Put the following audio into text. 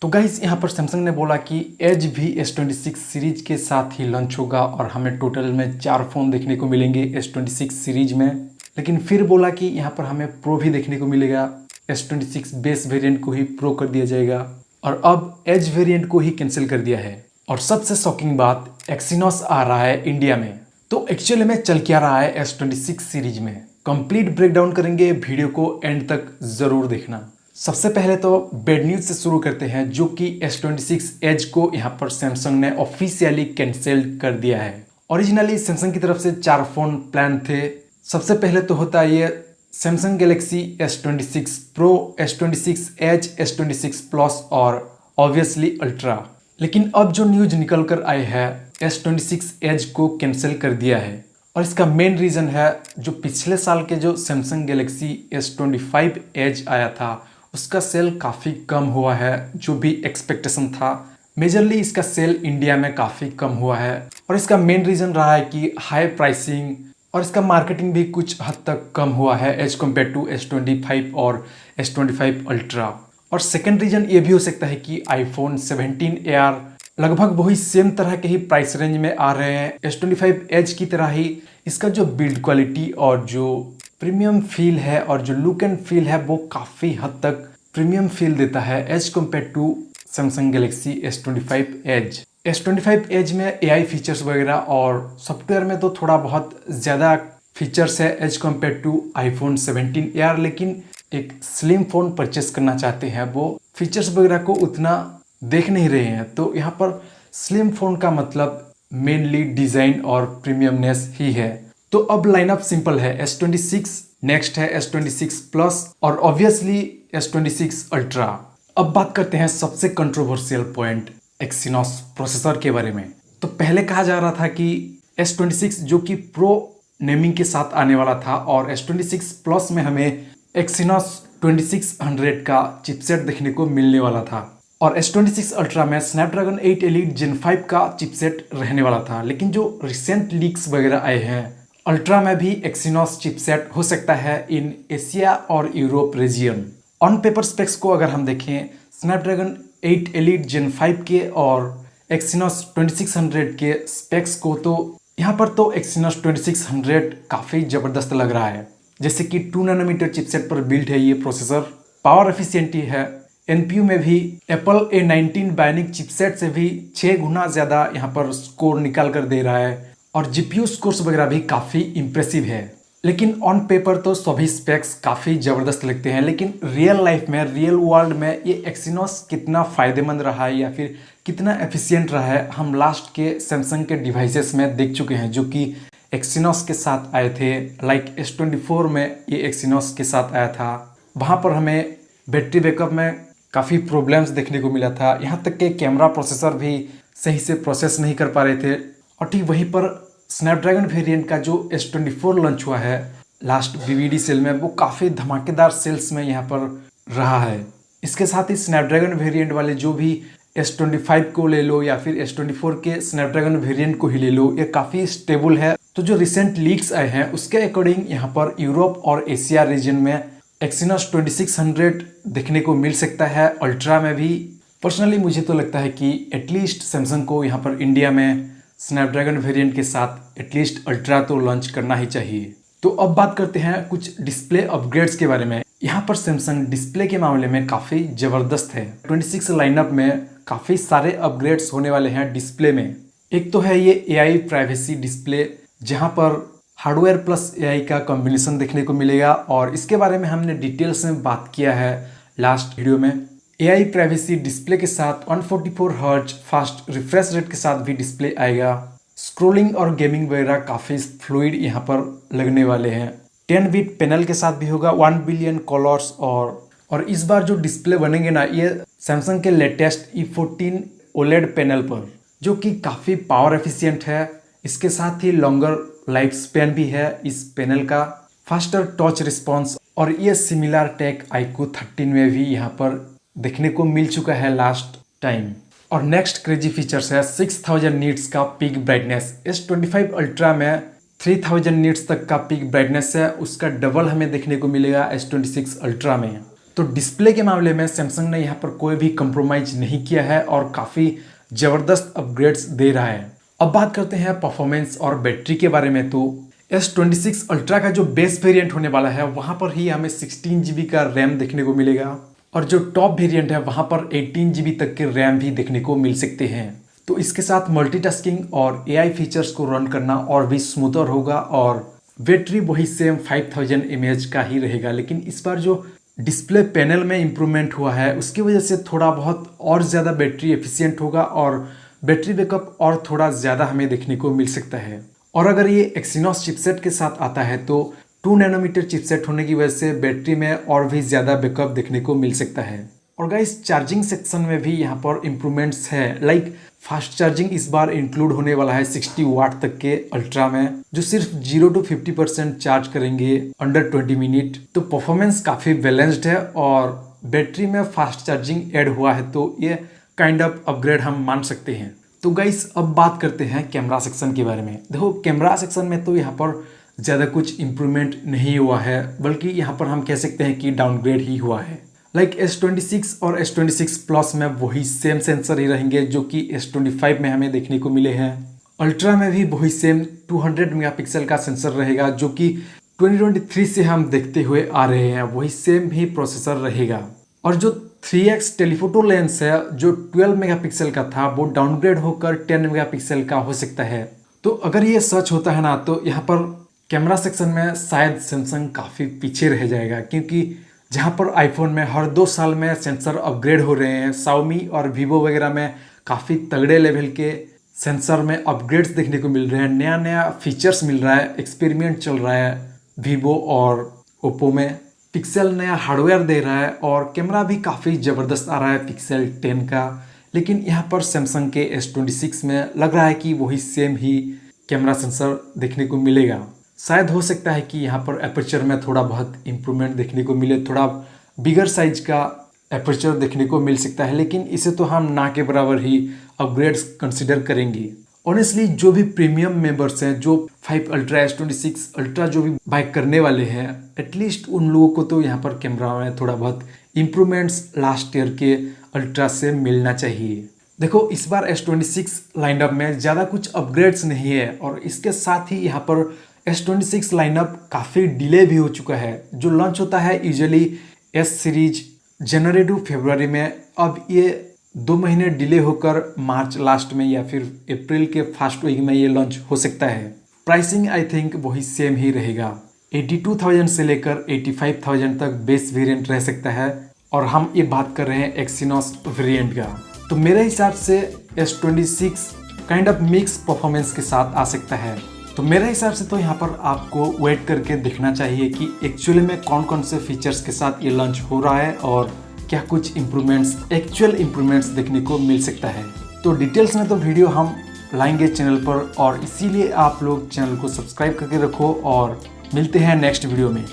तो गाइस यहाँ पर सैमसंग ने बोला कि एज भी S26 सीरीज के साथ ही लॉन्च होगा और हमें टोटल में 4 फ़ोन देखने को मिलेंगे S26 सीरीज में। लेकिन फिर बोला कि यहाँ पर हमें प्रो भी देखने को मिलेगा, S26 बेस वेरिएंट को ही प्रो कर दिया जाएगा और अब एज वेरिएंट को ही कैंसिल कर दिया है। और सबसे शॉकिंग बात, एक्सिनोस आ रहा है इंडिया में। तो एक्चुअली में चल क्या रहा है S26 सीरीज में, कंप्लीट ब्रेकडाउन करेंगे, वीडियो को एंड तक जरूर देखना। सबसे पहले तो बैड न्यूज से शुरू करते हैं, जो कि S26 एज को यहाँ पर सैमसंग ने ऑफिशियली कैंसिल कर दिया है। ओरिजिनली सैमसंग की तरफ से 4 फोन प्लान थे। सबसे पहले तो होता है ये Samsung Galaxy S26 pro, S26 edge, S26 plus और ऑब्वियसली अल्ट्रा। लेकिन अब जो न्यूज निकल कर आई है, S26 एज को कैंसिल कर दिया है और इसका मेन रीजन है जो पिछले साल के जो सैमसंग गैलेक्सी S25 एज आया था उसका सेल काफ़ी कम हुआ है, जो भी एक्सपेक्टेशन था। मेजरली इसका सेल इंडिया में काफ़ी कम हुआ है और इसका मेन रीज़न रहा है कि हाई प्राइसिंग और इसका मार्केटिंग भी कुछ हद तक कम हुआ है एज कम्पेयर टू S25 और S25 अल्ट्रा। और सेकेंड रीज़न ये भी हो सकता है कि iPhone 17 एयर लगभग वही सेम तरह के ही प्राइस रेंज में आ रहे हैं, S25 एज की तरह ही। इसका जो बिल्ड क्वालिटी और जो प्रीमियम फील है और जो लुक एंड फील है वो काफ़ी हद तक प्रीमियम फील देता है as compare to Samsung Galaxy S25 edge. S25 edge में AI फीचर्स वगैरह और सॉफ्टवेयर में तो थोड़ा बहुत ज़्यादा फीचर्स है as compare to iPhone 17 Air. लेकिन एक स्लिम फ़ोन परचेस करना चाहते हैं वो फीचर्स वगैरह को उतना देख नहीं रहे हैं। तो यहाँ पर स्लिम फ़ोन का मतलब मेनली डिज़ाइन और प्रीमियमनेस ही है। तो अब लाइनअप सिंपल है, S26, नेक्स्ट है S26 प्लस और ऑब्वियसली S26 अल्ट्रा। अब बात करते हैं सबसे कंट्रोवर्शियल पॉइंट, एक्सिनोस प्रोसेसर के बारे में। तो पहले कहा जा रहा था कि S26 जो कि प्रो नेमिंग के साथ आने वाला था और S26 प्लस में हमें एक्सिनोस 2600 का चिपसेट देखने को मिलने वाला था और S26 अल्ट्रा में स्नैपड्रैगन 8 एलीट जेन 5 का चिपसेट रहने वाला था। लेकिन जो रिसेंट लीक्स वगैरह आए हैं, अल्ट्रा में भी एक्सिनोस चिपसेट हो सकता है इन एशिया और Europe region. On paper specs को अगर हम देखें, स्नैपड्रैगन 8 एलीट जेन 5 के और एक्सिनोस 2600 के स्पेक्स को, तो यहाँ पर तो एक्सिनोस 2600 काफ़ी ज़बरदस्त लग रहा है। जैसे कि 2 नैनोमीटर चिपसेट पर बिल्ड है ये प्रोसेसर, पावर एफिशिएंटी है। NPU में भी एप्पल A19 बायोनिक चिपसेट से भी 6 गुना ज़्यादा यहाँ पर स्कोर निकाल कर दे रहा है और GPU स्कोर्स वगैरह भी काफ़ी इम्प्रेसिव है। लेकिन ऑन पेपर तो सभी स्पेक्स काफ़ी ज़बरदस्त लगते हैं, लेकिन रियल लाइफ में, रियल वर्ल्ड में ये एक्सिनोस कितना फ़ायदेमंद रहा है या फिर कितना एफिशिएंट रहा है, हम लास्ट के सैमसंग के डिवाइसेस में देख चुके हैं जो कि एक्सिनोस के साथ आए थे। लाइक S24 में ये एक्सिनोस के साथ आया था, वहाँ पर हमें बैटरी बैकअप में काफ़ी प्रॉब्लम्स देखने को मिला था, यहाँ तक कि कैमरा प्रोसेसर भी सही से प्रोसेस नहीं कर पा रहे थे। और ठीक वहीं पर स्नैपड्रैगन वेरिएंट का जो S24 लॉन्च हुआ है लास्ट BBD सेल में, वो काफ़ी धमाकेदार सेल्स में यहाँ पर रहा है। इसके साथ ही स्नैपड्रैगन वेरिएंट वाले जो भी S25 को ले लो या फिर S24 के स्नैपड्रैगन वेरिएंट को ही ले लो, ये काफ़ी स्टेबल है। तो जो रिसेंट लीक्स आए हैं उसके अकॉर्डिंग यहाँ पर यूरोप और एशिया रीजन में एक्सिनोस 2600 देखने को मिल सकता है, अल्ट्रा में भी। पर्सनली मुझे तो लगता है कि एटलीस्ट सैमसंग को यहाँ पर इंडिया में स्नैपड्रैगन वेरिएंट के साथ एटलीस्ट अल्ट्रा तो लॉन्च करना ही चाहिए। तो अब बात करते हैं कुछ डिस्प्ले अपग्रेड्स के बारे में। यहाँ पर सैमसंग डिस्प्ले के मामले में काफ़ी ज़बरदस्त है। 26 लाइनअप में काफ़ी सारे अपग्रेड्स होने वाले हैं डिस्प्ले में। एक तो है ये AI प्राइवेसी डिस्प्ले, जहाँ पर हार्डवेयर प्लस AI का कॉम्बिनेशन देखने को मिलेगा और इसके बारे में हमने डिटेल्स में बात किया है लास्ट वीडियो में। AI प्राइवेसी डिस्प्ले के साथ 144 हर्ट्ज फास्ट रिफ्रेश रेट के साथ भी डिस्प्ले आएगा। स्क्रोलिंग और गेमिंग वगैरह काफ़ी फ्लूइड यहाँ पर लगने वाले हैं। 10 बिट पैनल के साथ भी होगा, 1 बिलियन कलर्स और इस बार जो डिस्प्ले बनेंगे ना, ये सैमसंग के लेटेस्ट E14 OLED पैनल पर, जो कि काफ़ी पावर एफिशिएंट है। इसके साथ ही लॉन्गर लाइफ स्पैन भी है इस पैनल का, फास्टर टच रिस्पॉन्स, और ये सिमिलर टेक iQOO 13 में भी यहाँ पर देखने को मिल चुका है लास्ट टाइम। और नेक्स्ट क्रेजी फीचर्स है 6000 नीट्स का पीक ब्राइटनेस। S25 अल्ट्रा में 3000 नीट्स तक का पीक ब्राइटनेस है, उसका डबल हमें देखने को मिलेगा S26 अल्ट्रा में। तो डिस्प्ले के मामले में सैमसंग ने यहाँ पर कोई भी कंप्रोमाइज नहीं किया है और काफ़ी ज़बरदस्त अपग्रेड्स दे रहा है। अब बात करते हैं परफॉर्मेंस और बैटरी के बारे में। तो S26 अल्ट्रा का जो बेस वेरिएंट होने वाला है वहाँ पर ही हमें 16 GB का रैम देखने को मिलेगा और जो टॉप वेरिएंट है वहाँ पर 18 GB तक के रैम भी देखने को मिल सकते हैं। तो इसके साथ मल्टीटास्किंग और AI फीचर्स को रन करना और भी स्मूथर होगा और बैटरी वही सेम 5000 mAh का ही रहेगा। लेकिन इस बार जो डिस्प्ले पैनल में इम्प्रूवमेंट हुआ है उसकी वजह से थोड़ा बहुत और ज़्यादा बैटरी एफिशिएंट होगा और बैटरी बैकअप और थोड़ा ज़्यादा हमें देखने को मिल सकता है। और अगर ये एक्सिनोस चिपसेट के साथ आता है तो 2 नैनोमीटर चिपसेट होने की वजह से बैटरी में और भी ज़्यादा बैकअप देखने को मिल सकता है। और गाइस चार्जिंग सेक्शन में भी यहाँ पर इम्प्रूवमेंट्स है। लाइक फास्ट चार्जिंग इस बार इंक्लूड होने वाला है 60 वाट तक के अल्ट्रा में, जो सिर्फ 0 to 50% चार्ज करेंगे अंडर 20 मिनट। तो परफॉर्मेंस काफ़ी बैलेंस्ड है और बैटरी में फास्ट चार्जिंग ऐड हुआ है, तो ये काइंड ऑफ अपग्रेड हम मान सकते हैं। तो गाइस अब बात करते हैं कैमरा सेक्शन के बारे में। देखो कैमरा सेक्शन में तो यहाँ पर ज़्यादा कुछ इम्प्रूवमेंट नहीं हुआ है, बल्कि यहाँ पर हम कह सकते हैं कि डाउनग्रेड ही हुआ है। लाइक S26 और S26 प्लस में वही सेम सेंसर ही रहेंगे जो कि S25 में हमें देखने को मिले हैं। अल्ट्रा में भी वही सेम 200 मेगापिक्सल का सेंसर रहेगा जो कि 2023 से हम देखते हुए आ रहे हैं, वही सेम ही प्रोसेसर रहेगा। और जो 3x टेलीफोटो लेंस है जो 12 मेगापिक्सल का था वो डाउनग्रेड होकर 10 मेगापिक्सल का हो सकता है। तो अगर ये सच होता है ना तो यहाँ पर कैमरा सेक्शन में शायद सैमसंग काफ़ी पीछे रह जाएगा, क्योंकि जहाँ पर आईफोन में हर 2 साल में सेंसर अपग्रेड हो रहे हैं, Xiaomi और Vivo वगैरह में काफ़ी तगड़े लेवल के सेंसर में अपग्रेड्स देखने को मिल रहे हैं, नया नया फीचर्स मिल रहा है, एक्सपेरिमेंट चल रहा है Vivo और Oppo में। पिक्सल नया हार्डवेयर दे रहा है और कैमरा भी काफ़ी ज़बरदस्त आ रहा है पिक्सल 10 का। लेकिन यहाँ पर सैमसंग के S26 में लग रहा है कि वही सेम ही कैमरा सेंसर देखने को मिलेगा। शायद हो सकता है कि यहाँ पर एपर्चर में थोड़ा बहुत इम्प्रूवमेंट देखने को मिले, थोड़ा बिगर साइज का एपर्चर देखने को मिल सकता है, लेकिन इसे तो हम ना के बराबर ही अपग्रेड्स कंसिडर करेंगे। ऑनेस्टली जो भी प्रीमियम मेंबर्स हैं, जो 5 अल्ट्रा S26 अल्ट्रा जो भी बाइक करने वाले हैं, एटलीस्ट उन लोगों को तो यहाँ पर कैमरा में थोड़ा बहुत इम्प्रूवमेंट्स लास्ट ईयर के अल्ट्रा से मिलना चाहिए। देखो इस बार S26 लाइनअप में ज़्यादा कुछ अपग्रेड्स नहीं है और इसके साथ ही यहाँ पर S26 लाइनअप काफ़ी डिले भी हो चुका है। जो लॉन्च होता है यूजुअली S सीरीज जनवरी टू फरवरी में, अब ये 2 महीने डिले होकर मार्च लास्ट में या फिर अप्रैल के फर्स्ट वीक में ये लॉन्च हो सकता है। प्राइसिंग आई थिंक वही सेम ही रहेगा, 82,000 से लेकर 85,000 तक बेस वेरिएंट रह सकता है और हम ये बात कर रहे हैं एक्सिनोस वेरिएंट का। तो मेरे हिसाब से S26 kind of mix performance के साथ आ सकता है। तो मेरे हिसाब से तो यहाँ पर आपको वेट करके देखना चाहिए कि एक्चुअली में कौन कौन से फीचर्स के साथ ये लॉन्च हो रहा है और क्या कुछ एक्चुअल इम्प्रूवमेंट्स देखने को मिल सकता है। तो डिटेल्स में तो वीडियो हम लाएंगे चैनल पर और इसीलिए आप लोग चैनल को सब्सक्राइब करके रखो और मिलते हैं नेक्स्ट वीडियो में।